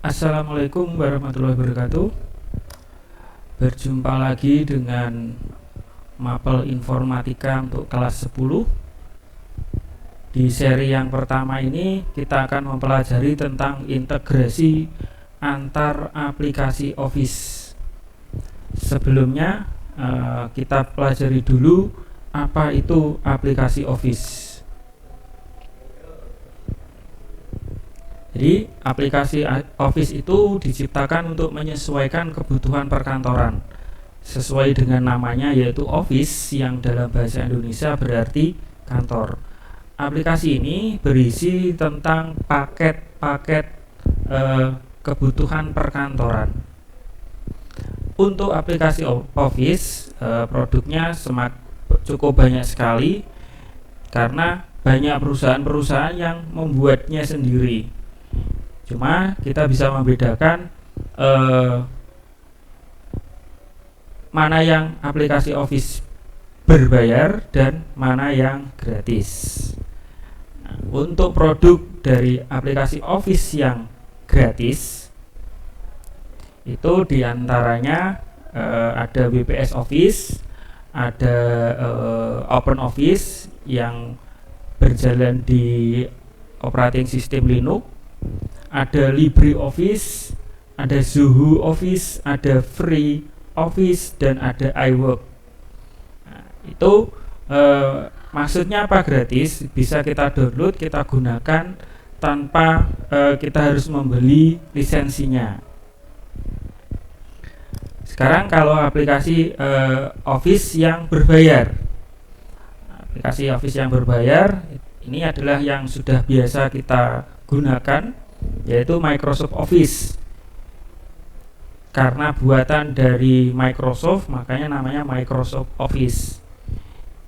Assalamualaikum warahmatullahi wabarakatuh. Berjumpa lagi dengan mapel informatika untuk kelas 10. Di seri yang pertama ini kita akan mempelajari tentang integrasi antar aplikasi Office. Sebelumnya kita pelajari dulu apa itu aplikasi Office. Jadi aplikasi Office itu diciptakan untuk menyesuaikan kebutuhan perkantoran sesuai dengan namanya, yaitu Office, yang dalam bahasa Indonesia berarti kantor. Aplikasi ini berisi tentang paket-paket kebutuhan perkantoran. Untuk aplikasi Office, produknya cukup banyak sekali karena banyak perusahaan-perusahaan yang membuatnya sendiri. Cuma kita bisa membedakan mana yang aplikasi Office berbayar dan mana yang gratis. Nah, untuk produk dari aplikasi Office yang gratis itu diantaranya ada WPS Office, ada Open Office yang berjalan di operating system Linux, ada LibreOffice, ada Zoho Office, ada Free Office, dan ada iWork. Nah, itu maksudnya apa gratis? Bisa kita download, kita gunakan tanpa kita harus membeli lisensinya. Sekarang kalau aplikasi Office yang berbayar, aplikasi Office yang berbayar ini adalah yang sudah biasa kita gunakan, yaitu Microsoft Office. Karena buatan dari Microsoft, makanya namanya Microsoft Office.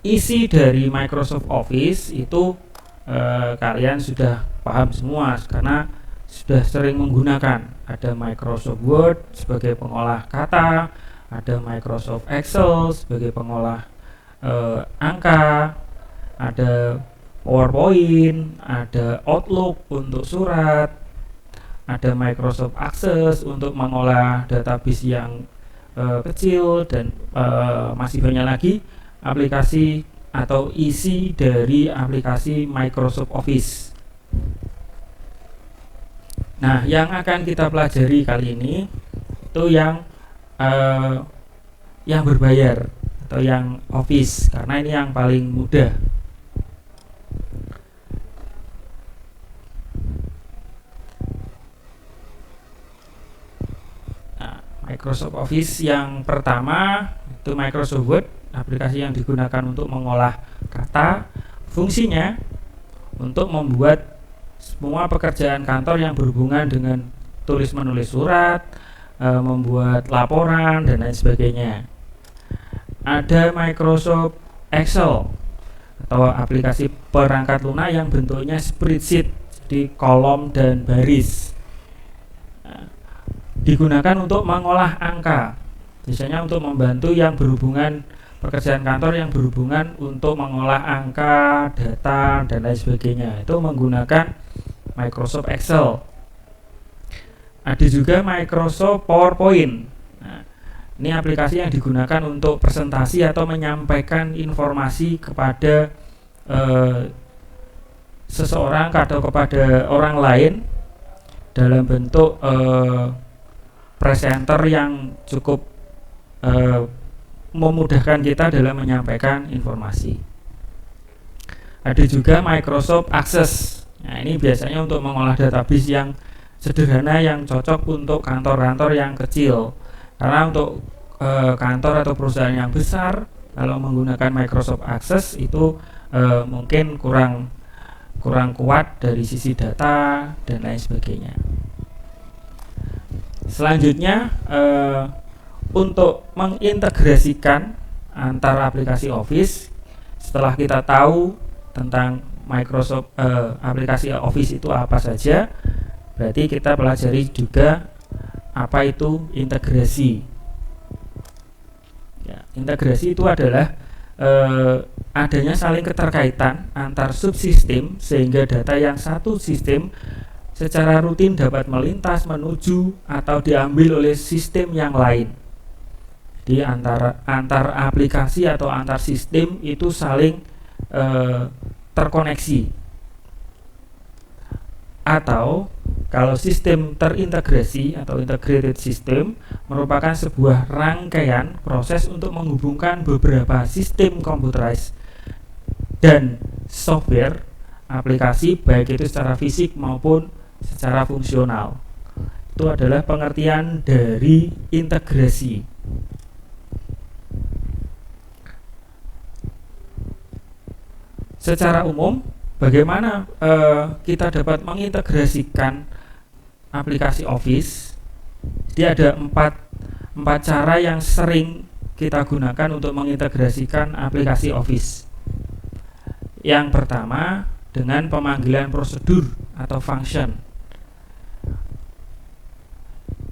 Isi dari Microsoft Office itu kalian sudah paham semua karena sudah sering menggunakan. Ada Microsoft Word sebagai pengolah kata, ada Microsoft Excel sebagai pengolah angka, ada PowerPoint, ada Outlook untuk surat, ada Microsoft Access untuk mengolah database yang kecil, dan masih banyak lagi aplikasi atau isi dari aplikasi Microsoft Office. Nah, yang akan kita pelajari kali ini itu yang berbayar atau yang Office, karena ini yang paling mudah. Microsoft Office yang pertama itu Microsoft Word, aplikasi yang digunakan untuk mengolah kata. Fungsinya untuk membuat semua pekerjaan kantor yang berhubungan dengan tulis menulis surat, membuat laporan, dan lain sebagainya. Ada Microsoft Excel atau aplikasi perangkat lunak yang bentuknya spreadsheet, jadi kolom dan baris. Digunakan untuk mengolah angka, biasanya untuk membantu yang berhubungan pekerjaan kantor yang berhubungan untuk mengolah angka, data, dan lain sebagainya. Itu menggunakan Microsoft Excel. Ada juga Microsoft PowerPoint. Nah, ini aplikasi yang digunakan untuk presentasi atau menyampaikan informasi kepada seseorang atau kepada orang lain dalam bentuk presenter yang cukup memudahkan kita dalam menyampaikan informasi. Ada juga Microsoft Access. Nah, ini biasanya untuk mengolah database yang sederhana yang cocok untuk kantor-kantor yang kecil. Karena untuk kantor atau perusahaan yang besar, kalau menggunakan Microsoft Access itu mungkin kurang kuat dari sisi data dan lain sebagainya. Selanjutnya untuk mengintegrasikan antara aplikasi Office, setelah kita tahu tentang Microsoft aplikasi Office itu apa saja, berarti kita pelajari juga apa itu integrasi. Ya, integrasi itu adalah adanya saling keterkaitan antar subsistem sehingga data yang satu sistem secara rutin dapat melintas, menuju, atau diambil oleh sistem yang lain. Jadi antar aplikasi atau antar sistem itu saling terkoneksi. Atau kalau sistem terintegrasi atau integrated system merupakan sebuah rangkaian proses untuk menghubungkan beberapa sistem komputerized dan software aplikasi, baik itu secara fisik maupun secara fungsional. Itu adalah pengertian dari integrasi. Secara umum, bagaimana kita dapat mengintegrasikan aplikasi Office? Jadi ada empat cara yang sering kita gunakan untuk mengintegrasikan aplikasi Office. Yang pertama, dengan pemanggilan prosedur atau function.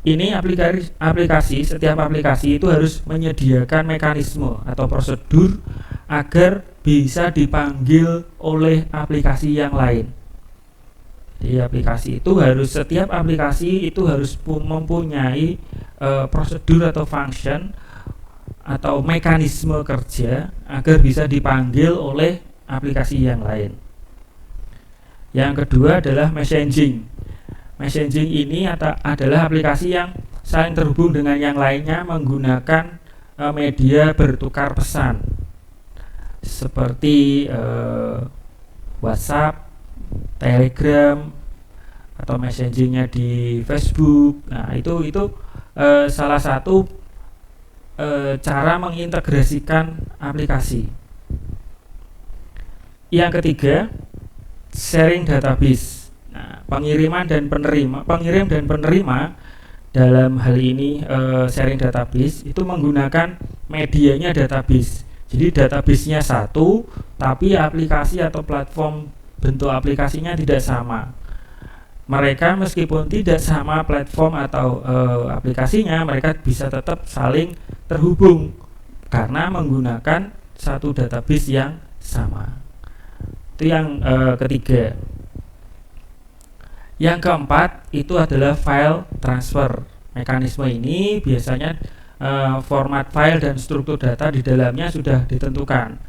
Ini setiap aplikasi itu harus menyediakan mekanisme atau prosedur agar bisa dipanggil oleh aplikasi yang lain. Jadi setiap aplikasi itu harus mempunyai prosedur atau function atau mekanisme kerja agar bisa dipanggil oleh aplikasi yang lain. Yang kedua adalah messaging. Messaging ini adalah aplikasi yang saling terhubung dengan yang lainnya menggunakan media bertukar pesan seperti WhatsApp, Telegram, atau messagingnya di Facebook. Nah, itu salah satu cara mengintegrasikan aplikasi. Yang ketiga, sharing database. Nah, pengirim dan penerima dalam hal ini sharing database itu menggunakan medianya database. Jadi database-nya satu, tapi aplikasi atau platform bentuk aplikasinya tidak sama. Mereka meskipun tidak sama platform atau aplikasinya, mereka bisa tetap saling terhubung karena menggunakan satu database yang sama. Itu yang ketiga. Yang keempat itu adalah file transfer. Mekanisme ini biasanya format file dan struktur data di dalamnya sudah ditentukan.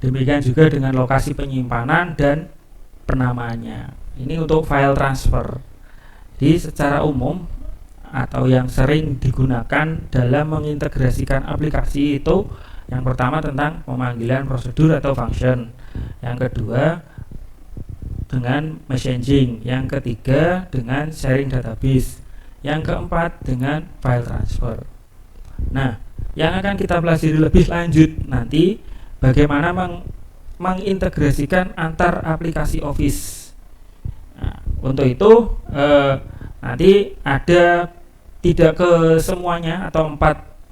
Demikian juga dengan lokasi penyimpanan dan penamaannya. Ini untuk file transfer. Jadi secara umum atau yang sering digunakan dalam mengintegrasikan aplikasi itu yang pertama tentang pemanggilan prosedur atau function. Yang kedua dengan messaging. Yang ketiga dengan sharing database. Yang keempat dengan file transfer. Nah, yang akan kita pelajari lebih lanjut nanti bagaimana mengintegrasikan antar aplikasi Office. Nah, untuk itu nanti ada tidak ke semuanya atau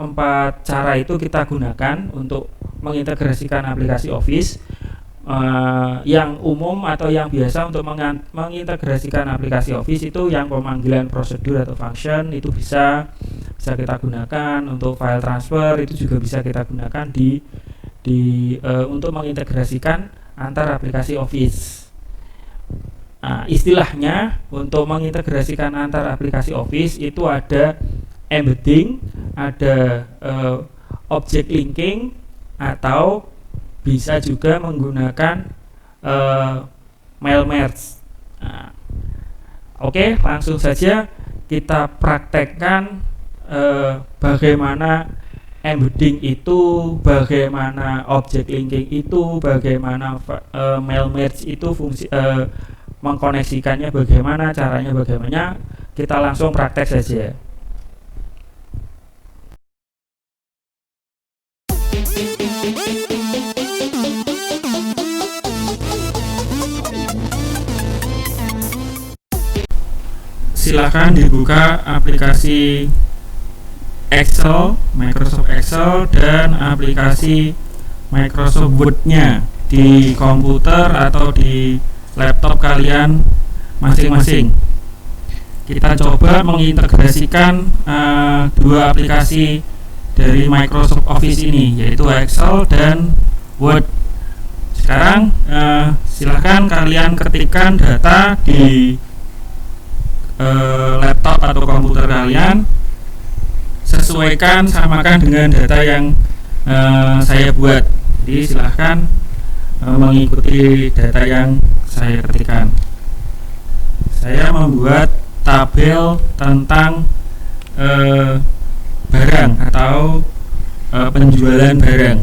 empat cara itu kita gunakan untuk mengintegrasikan aplikasi Office. Yang umum atau yang biasa untuk mengintegrasikan aplikasi Office itu yang pemanggilan prosedur atau function itu bisa kita gunakan. Untuk file transfer itu juga bisa kita gunakan untuk mengintegrasikan antar aplikasi Office. Istilahnya untuk mengintegrasikan antar aplikasi Office itu ada embedding, ada object linking, atau bisa juga menggunakan mail merge. Oke, langsung saja kita praktekkan bagaimana embedding itu, bagaimana object linking itu, bagaimana mail merge itu fungsi mengkoneksikannya, bagaimana caranya, bagaimana. Kita langsung praktek saja. Silakan dibuka aplikasi Excel, Microsoft Excel, dan aplikasi Microsoft Word-nya di komputer atau di laptop kalian masing-masing. Kita coba mengintegrasikan dua aplikasi dari Microsoft Office ini, yaitu Excel dan Word. Sekarang silakan kalian ketikkan data di laptop atau komputer kalian, sesuaikan, samakan dengan data yang saya buat. Jadi silahkan mengikuti data yang saya ketikkan. Saya membuat tabel tentang barang atau penjualan barang.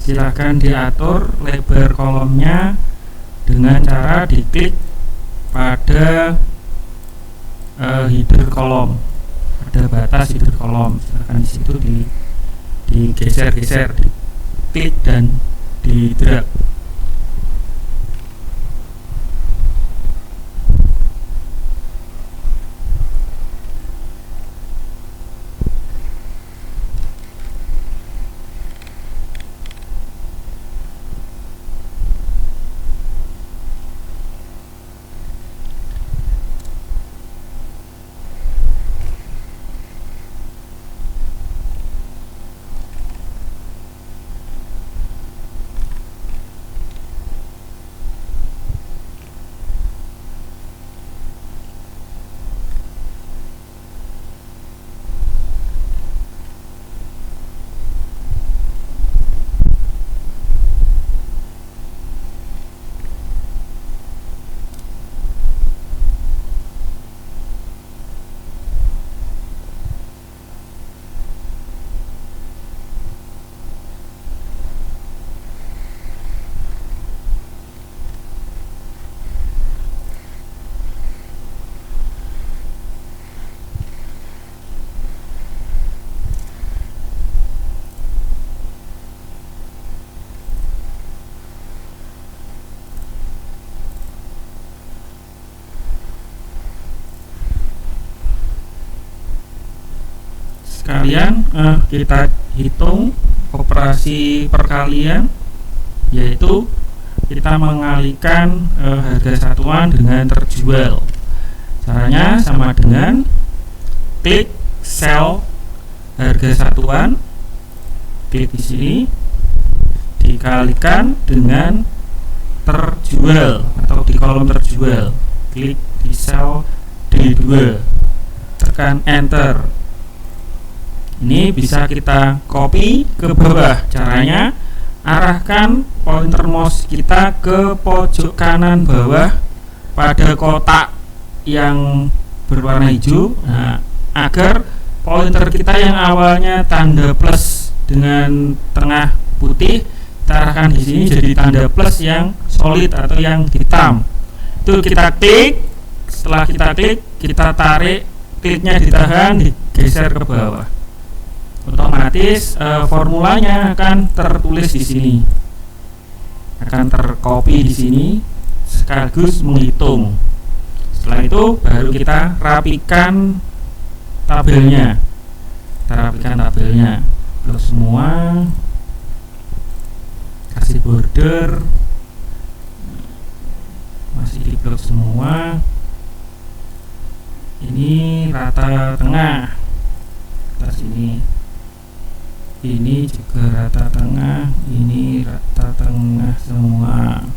Silahkan diatur lebar kolomnya dengan cara diklik pada header kolom, ada batas header kolom. Silahkan di situ digeser-geser, diklik dan di drag. Sekalian kita hitung operasi perkalian, yaitu kita mengalihkan harga satuan dengan terjual. Caranya sama dengan klik sel harga satuan, klik di sini, dikalikan dengan terjual atau di kolom terjual, klik di sel D2, tekan enter. Ini bisa kita copy ke bawah. Caranya arahkan pointer mouse kita ke pojok kanan bawah pada kotak yang berwarna hijau, agar pointer kita yang awalnya tanda plus dengan tengah putih, kita arahkan di sini jadi tanda plus yang solid atau yang hitam. Itu kita klik. Setelah kita klik, kita tarik, kliknya ditahan, digeser ke bawah. Otomatis formulanya akan tertulis di sini, akan tercopy di sini, sekaligus menghitung. Setelah itu baru kita rapikan tabelnya. Blok semua, kasih border, masih di blok semua. Ini rata tengah, atas ini juga rata tengah, ini rata tengah semua.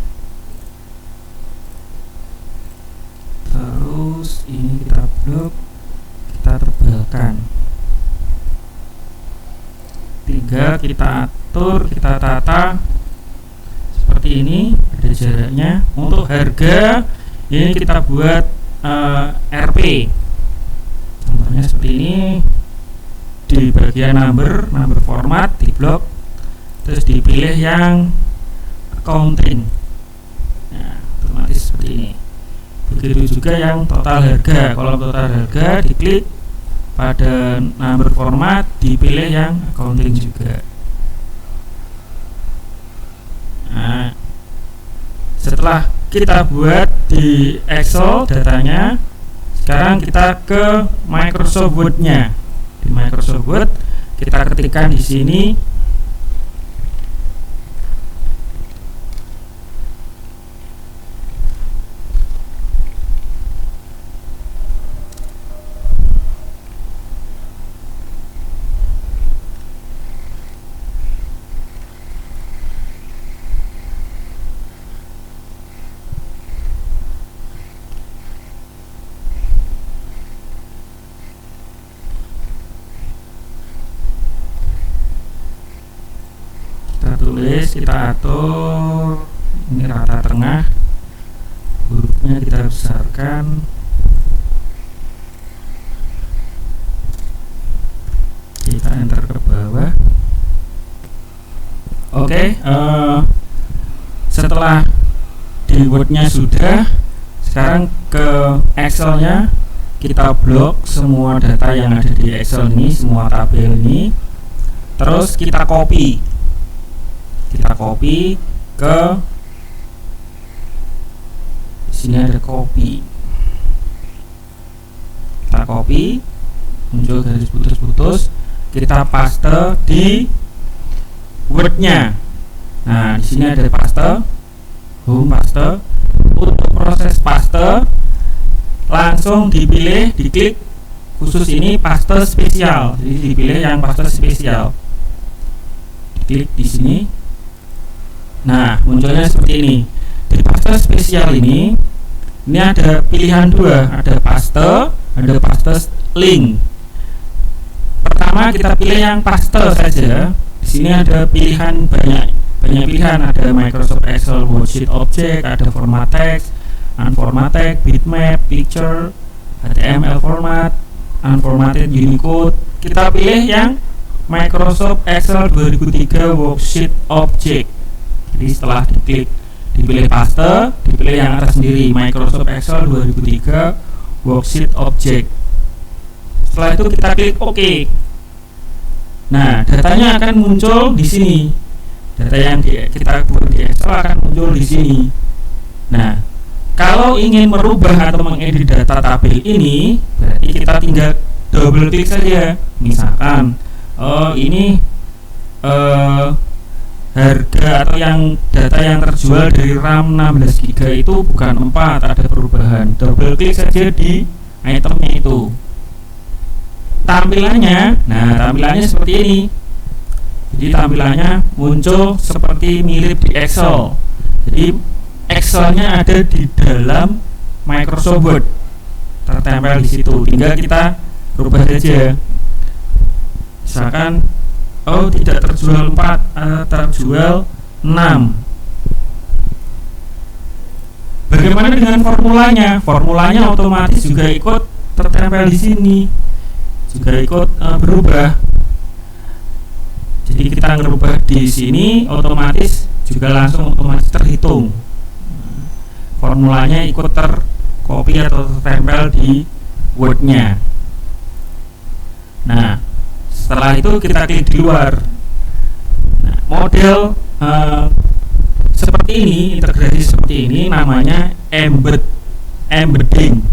Terus ini kita blok, kita tebalkan. 3 kita atur, kita tata seperti ini, ada jaraknya. Untuk harga ini kita buat RP, contohnya seperti ini. Di bagian number format di blok, terus dipilih yang accounting. Nah, otomatis seperti ini. Begitu juga yang total harga. Kalau total harga diklik pada number format, dipilih yang accounting juga. Nah, setelah kita buat di Excel datanya, sekarang kita ke Microsoft Word-nya. Di Microsoft Word kita ketikkan di sini otomatis kita atur ini rata tengah, hurufnya kita besarkan, kita enter ke bawah. Oke, setelah di Word-nya sudah, sekarang ke Excel-nya kita blok semua data yang ada di Excel ini, semua tabel ini, terus kita copy ke sini, ada copy, kita copy, muncul garis putus-putus, kita paste di Word-nya. Nah, di sini ada paste, home paste. Untuk proses paste langsung dipilih, diklik khusus ini paste spesial. Jadi dipilih yang paste spesial. Diklik di sini. Nah, munculnya seperti ini. Di paste spesial ini ada pilihan dua, ada paste link. Pertama kita pilih yang paste saja. Di sini ada pilihan banyak pilihan, ada Microsoft Excel Worksheet Object, ada format text, unformat text, bitmap, picture, HTML format, unformatted Unicode. Kita pilih yang Microsoft Excel 2003 Worksheet Object. Jadi setelah dipilih paste, dipilih yang atas sendiri, Microsoft Excel 2003 Worksheet Object. Setelah itu kita klik OK. Nah, datanya akan muncul di sini. Data yang kita buat di Excel akan muncul di sini. Nah, kalau ingin merubah atau mengedit data tabel ini, berarti kita tinggal double klik saja. Misalkan, ini harga atau yang data yang terjual dari RAM 16 GB itu bukan 4, ada perubahan. Double klik saja di itemnya itu. Tampilannya seperti ini. Jadi tampilannya muncul seperti mirip di Excel. Jadi Excelnya ada di dalam Microsoft Word, tertempel di situ. Tinggal kita rubah saja. Misalkan, tidak terjual 4, terjual 6. Bagaimana dengan formulanya? Formulanya otomatis juga ikut tertempel di sini, juga ikut berubah. Jadi kita ngerubah di sini otomatis juga langsung otomatis terhitung. Formulanya ikut tercopy atau tertempel di Word-nya. Nah, setelah itu kita klik di luar. Nah, model seperti ini, integrasi seperti ini namanya embedding.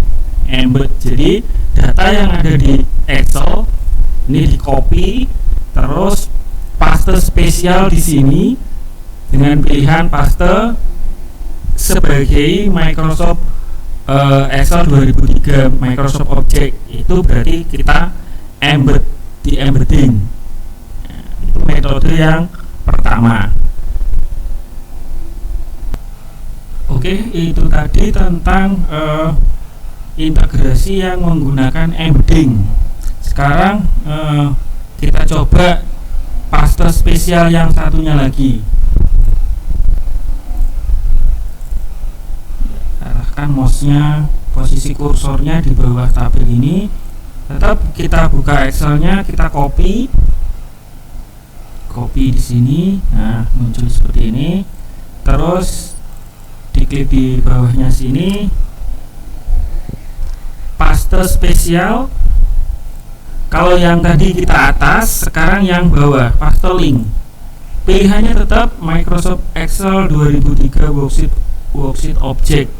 Jadi data yang ada di Excel ini di copy, terus paste spesial di sini dengan pilihan paste sebagai Microsoft Excel 2003 Microsoft Object. Itu berarti kita di embedding. Nah, itu metode yang pertama. Oke, itu tadi tentang integrasi yang menggunakan embedding. Sekarang kita coba paste spesial yang satunya lagi. Arahkan mouse-nya, posisi kursornya di bawah tabel ini. Tetap kita buka Excel-nya, kita copy di sini. Nah, muncul seperti ini. Terus diklik di bawahnya sini, paste spesial. Kalau yang tadi kita atas, sekarang yang bawah, paste link. Pilihannya tetap Microsoft Excel 2003 Worksheet Object.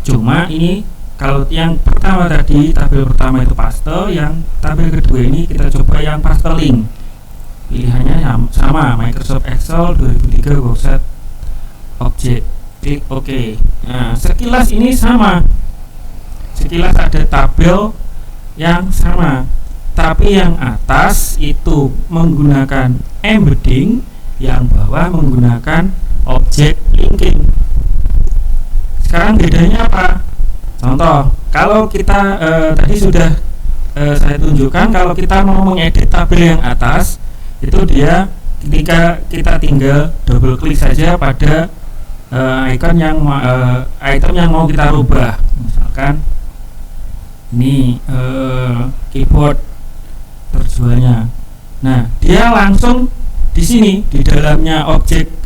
Cuma ini kalau yang pertama tadi, tabel pertama itu paste, yang tabel kedua ini kita coba yang paste link. Pilihannya sama, Microsoft Excel 2003 Worksheet Object. Klik OK. Nah, sekilas ini sama. Sekilas ada tabel yang sama. Tapi yang atas itu menggunakan embedding, yang bawah menggunakan object linking. Sekarang bedanya apa? Contoh, kalau kita tadi sudah saya tunjukkan, kalau kita mau mengedit tabel yang atas, itu dia ketika kita tinggal double klik saja pada item yang mau kita rubah. Misalkan ini keyboard terjualnya. Nah, dia langsung di sini di dalamnya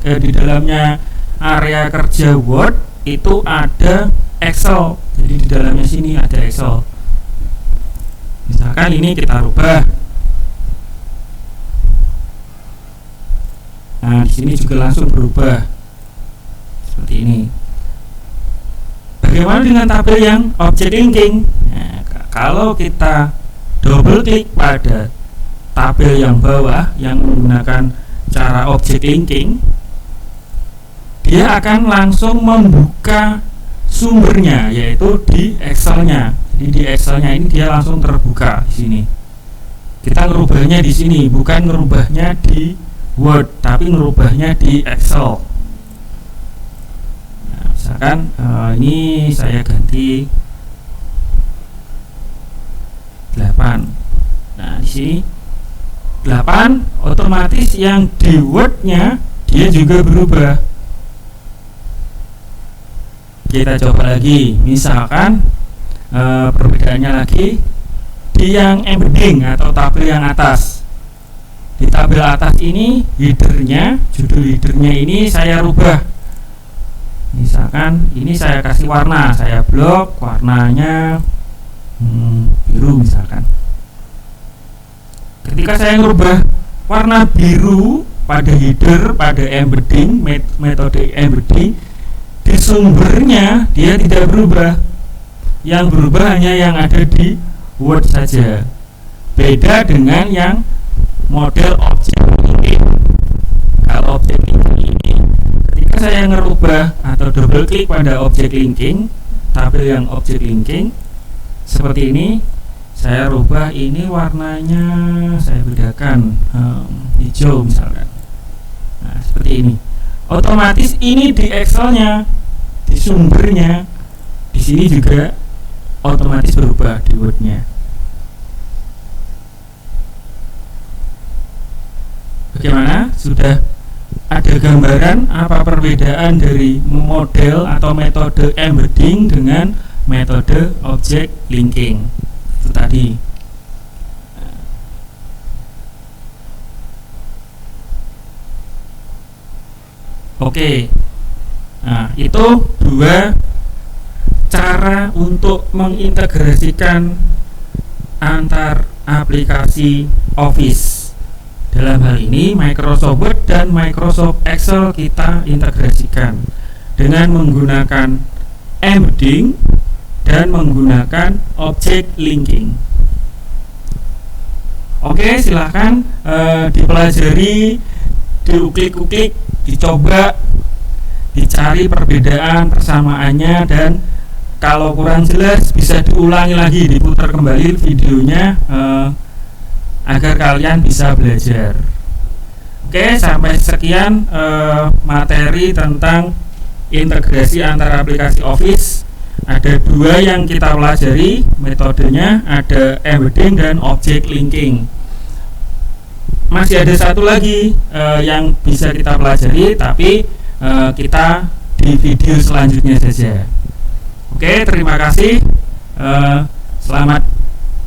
di dalamnya area kerja Word itu ada Excel. Jadi di dalamnya sini ada Excel. Misalkan ini kita rubah. Nah, di sini juga langsung berubah seperti ini. Bagaimana dengan tabel yang object linking? Nah, kalau kita double klik pada tabel yang bawah yang menggunakan cara object linking, dia akan langsung membuka sumbernya, yaitu di Excel-nya. Jadi di Excel-nya ini dia langsung terbuka di sini. Kita ngerubahnya di sini, bukan ngerubahnya di Word, tapi ngerubahnya di Excel. Nah, misalkan ini saya ganti 8. Nah, di sini 8 otomatis yang di Word-nya dia juga berubah. Kita coba lagi, misalkan perbedaannya lagi di yang embedding atau tabel yang atas. Di tabel atas ini headernya, judul headernya ini saya rubah. Misalkan ini saya kasih warna, saya blok warnanya biru misalkan. Ketika saya ngerubah warna biru pada header, pada embedding, metode embedding, di sumbernya dia tidak berubah. Yang berubah hanya yang ada di Word saja. Beda dengan yang model object linking. Kalau object linking ini, ketika saya ngerubah atau double klik pada object linking, tabel yang object linking seperti ini, saya rubah ini warnanya, saya bedakan hijau misalkan. Nah, seperti ini. Otomatis ini di Excel-nya, di sumbernya, di sini juga otomatis berubah di Word-nya. Bagaimana? Sudah ada gambaran apa perbedaan dari model atau metode embedding dengan metode object linking itu tadi. Oke. Nah, itu dua cara untuk mengintegrasikan antar aplikasi Office. Dalam hal ini Microsoft Word dan Microsoft Excel kita integrasikan dengan menggunakan embedding dan menggunakan object linking. Oke, silahkan dipelajari, diuklik-uklik, dicoba, dicari perbedaan persamaannya, dan kalau kurang jelas bisa diulangi lagi, diputar kembali videonya agar kalian bisa belajar. Oke, sampai sekian materi tentang integrasi antara aplikasi Office. Ada dua yang kita pelajari metodenya, ada embedding dan object linking. Masih ada satu lagi yang bisa kita pelajari, tapi kita di video selanjutnya saja. Oke, terima kasih. Selamat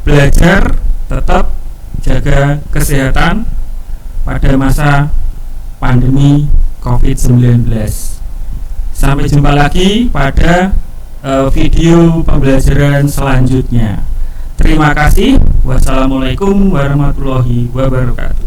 belajar, tetap jaga kesehatan pada masa pandemi COVID-19. Sampai jumpa lagi pada video pembelajaran selanjutnya. Terima kasih. Wassalamualaikum warahmatullahi wabarakatuh.